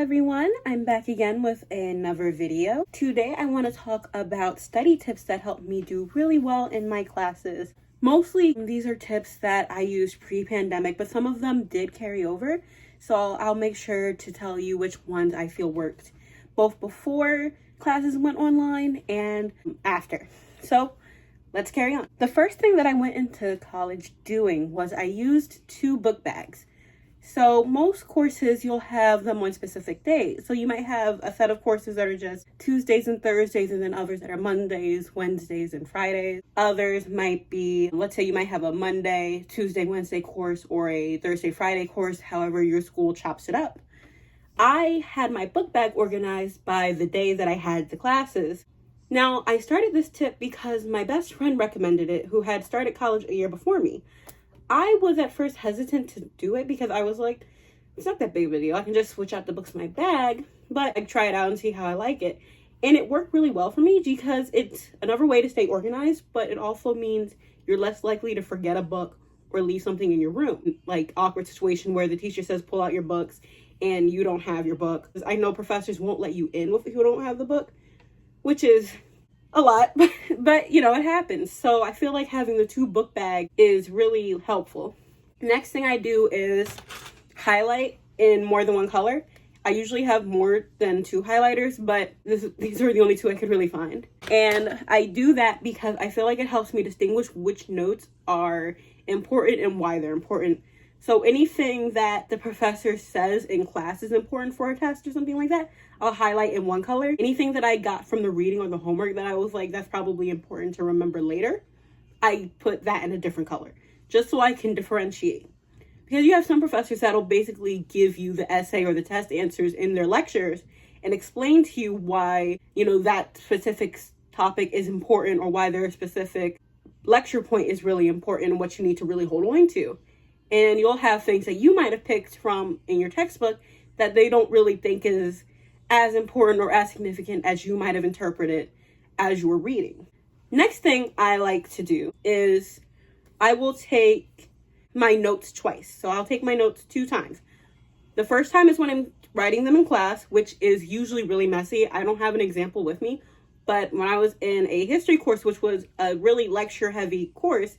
everyone, I'm back again with another video. Today I want to talk about study tips that help me do really well in my classes. Mostly these are tips that I used pre-pandemic, but some of them did carry over. So I'll make sure to tell you which ones I feel worked both before classes went online and after. So let's carry on. The first thing that I went into college doing was I used 2 book bags. So most courses, you'll have them on specific days. So you might have a set of courses that are just Tuesdays and Thursdays, and then others that are Mondays, Wednesdays, and Fridays. Others might be, let's say you might have a Monday, Tuesday, Wednesday course, or a Thursday, Friday course, however your school chops it up. I had my book bag organized by the day that I had the classes. Now, I started this tip because my best friend recommended it, who had started college a year before me. I was at first hesitant to do it because I was like, it's not that big of a deal. I can just switch out the books in my bag, but I try it out and see how I like it. And it worked really well for me because it's another way to stay organized, but it also means you're less likely to forget a book or leave something in your room. Like awkward situation where the teacher says, pull out your books and you don't have your book. I know professors won't let you in if you don't have the book, which is a lot, but you know, it happens. So I feel like having the 2 book bag is really helpful. Next thing I do is highlight in more than one color. I usually have more than 2 highlighters, but these are the only 2 I could really find. And I do that because I feel like it helps me distinguish which notes are important and why they're important. So anything that the professor says in class is important for a test or something like that, I'll highlight in one color. Anything that I got from the reading or the homework that I was like, that's probably important to remember later, I put that in a different color, just so I can differentiate. Because you have some professors that'll basically give you the essay or the test answers in their lectures and explain to you why, you know, that specific topic is important or why their specific lecture point is really important and what you need to really hold on to. And you'll have things that you might have picked from in your textbook that they don't really think is as important or as significant as you might have interpreted as you were reading. Next thing I like to do is I will take my notes twice. So I'll take my notes 2 times. The first time is when I'm writing them in class, which is usually really messy. I don't have an example with me, but when I was in a history course, which was a really lecture heavy course,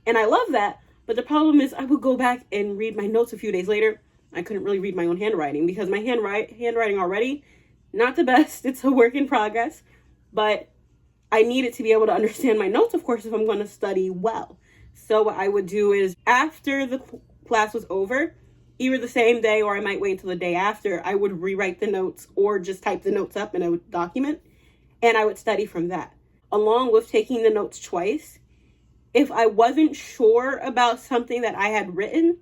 and I love that, but the problem is I would go back and read my notes a few days later. I couldn't really read my own handwriting because my handwriting already, not the best. It's a work in progress, but I needed to be able to understand my notes, of course, if I'm going to study well. So what I would do is after the class was over, either the same day or I might wait until the day after, I would rewrite the notes or just type the notes up in a document, and I would study from that. Along with taking the notes twice, if I wasn't sure about something that I had written,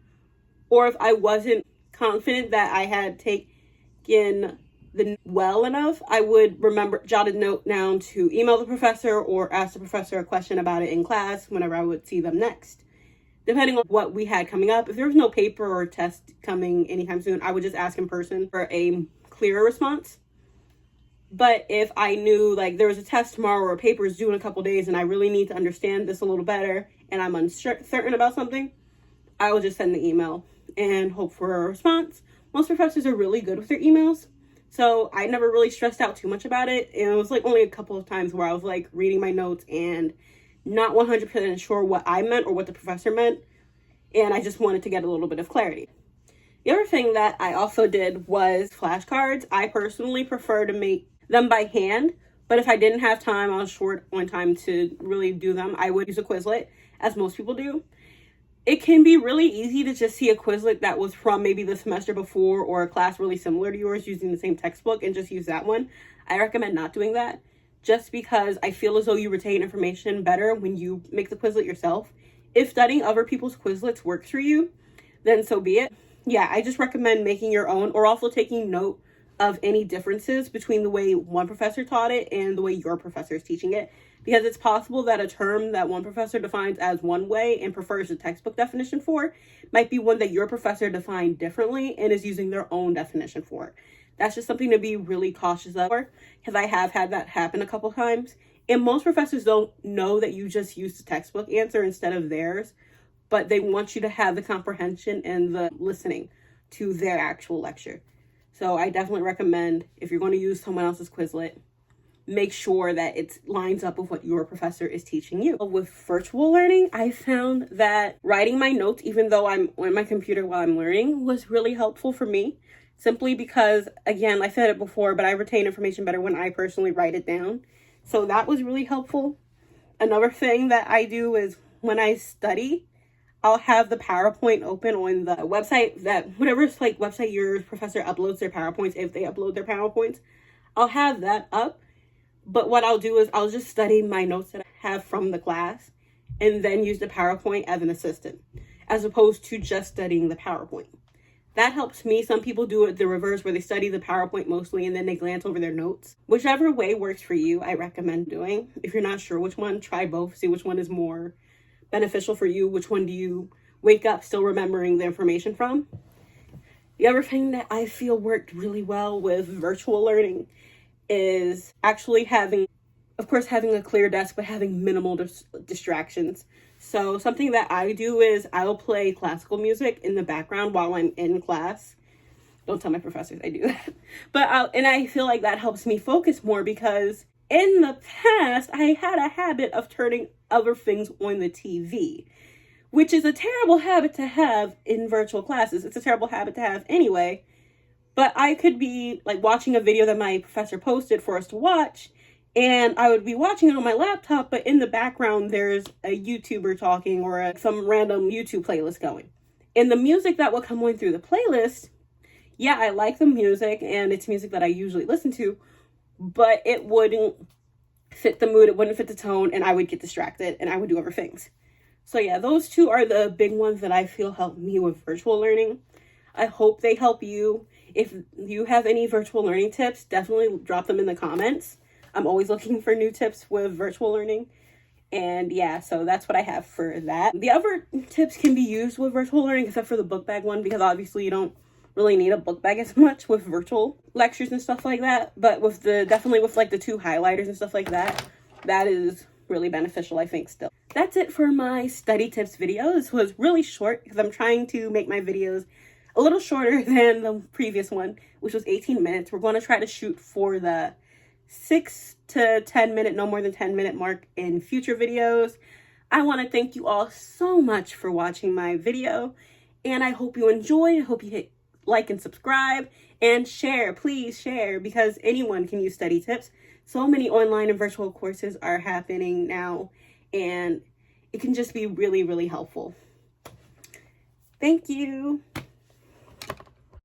or if I wasn't confident that I had taken the well enough, I would jot a note down to email the professor or ask the professor a question about it in class whenever I would see them next. Depending on what we had coming up, if there was no paper or test coming anytime soon, I would just ask in person for a clearer response. But if I knew like there was a test tomorrow or a paper is due in a couple days and I really need to understand this a little better and I'm uncertain about something, I will just send the email and hope for a response. Most professors are really good with their emails, so I never really stressed out too much about it. And it was like only a couple of times where I was like reading my notes and not 100% sure what I meant or what the professor meant, and I just wanted to get a little bit of clarity. The other thing that I also did was flashcards. I personally prefer to make them by hand, but if I didn't have time, I was short on time to really do them, I would use a Quizlet, as most people do. It can be really easy to just see a Quizlet that was from maybe the semester before or a class really similar to yours using the same textbook and just use that one. I recommend not doing that, just because I feel as though you retain information better when you make the Quizlet yourself. If studying other people's Quizlets works for you, then so be it. Yeah, I just recommend making your own, or also taking note of any differences between the way one professor taught it and the way your professor is teaching it, because it's possible that a term that one professor defines as one way and prefers the textbook definition for might be one that your professor defined differently and is using their own definition for. That's just something to be really cautious of, because I have had that happen a couple times, and most professors don't know that you just used the textbook answer instead of theirs, but they want you to have the comprehension and the listening to their actual lecture. So I definitely recommend, if you're going to use someone else's Quizlet, make sure that it lines up with what your professor is teaching you. With virtual learning, I found that writing my notes, even though I'm on my computer while I'm learning, was really helpful for me. Simply because, again, I said it before, but I retain information better when I personally write it down. So that was really helpful. Another thing that I do is when I study, I'll have the PowerPoint open on the website, that whatever website your professor uploads their PowerPoints, if they upload their PowerPoints, I'll have that up. But what I'll do is I'll just study my notes that I have from the class and then use the PowerPoint as an assistant, as opposed to just studying the PowerPoint. That helps me. Some people do it the reverse, where they study the PowerPoint mostly and then they glance over their notes. Whichever way works for you, I recommend doing. If you're not sure which one, try both. See which one is more beneficial for you. Which one do you wake up still remembering the information from? The other thing that I feel worked really well with virtual learning is actually having a clear desk, but having minimal distractions. So something that I do is I'll play classical music in the background while I'm in class. Don't tell my professors I do that. But I feel like that helps me focus more, because in the past, I had a habit of turning other things on the TV, which is a terrible habit to have in virtual classes. It's a terrible habit to have anyway. But I could be watching a video that my professor posted for us to watch, and I would be watching it on my laptop, but in the background there's a YouTuber talking, or some random YouTube playlist going. And the music that will come on through the playlist, yeah, I like the music, and it's music that I usually listen to, but it wouldn't fit the mood, it wouldn't fit the tone, and I would get distracted, and I would do other things. So yeah, those two are the big ones that I feel help me with virtual learning. I hope they help you. If you have any virtual learning tips, definitely drop them in the comments. I'm always looking for new tips with virtual learning. And yeah, so that's what I have for that. The other tips can be used with virtual learning, except for the book bag one, because obviously you don't really need a book bag as much with virtual lectures and stuff like that. But definitely with the 2 highlighters and stuff like that, that is really beneficial, I think, still. That's it for my study tips video. This was really short because I'm trying to make my videos a little shorter than the previous one, which was 18 minutes. We're going to try to shoot for the 6 to 10 minute, no more than 10 minute mark in future videos. I want to thank you all so much for watching my video, and I hope you enjoy. I hope you hit like and subscribe and share. Please share, because anyone can use study tips. So many online and virtual courses are happening now, and it can just be really, really helpful. Thank you.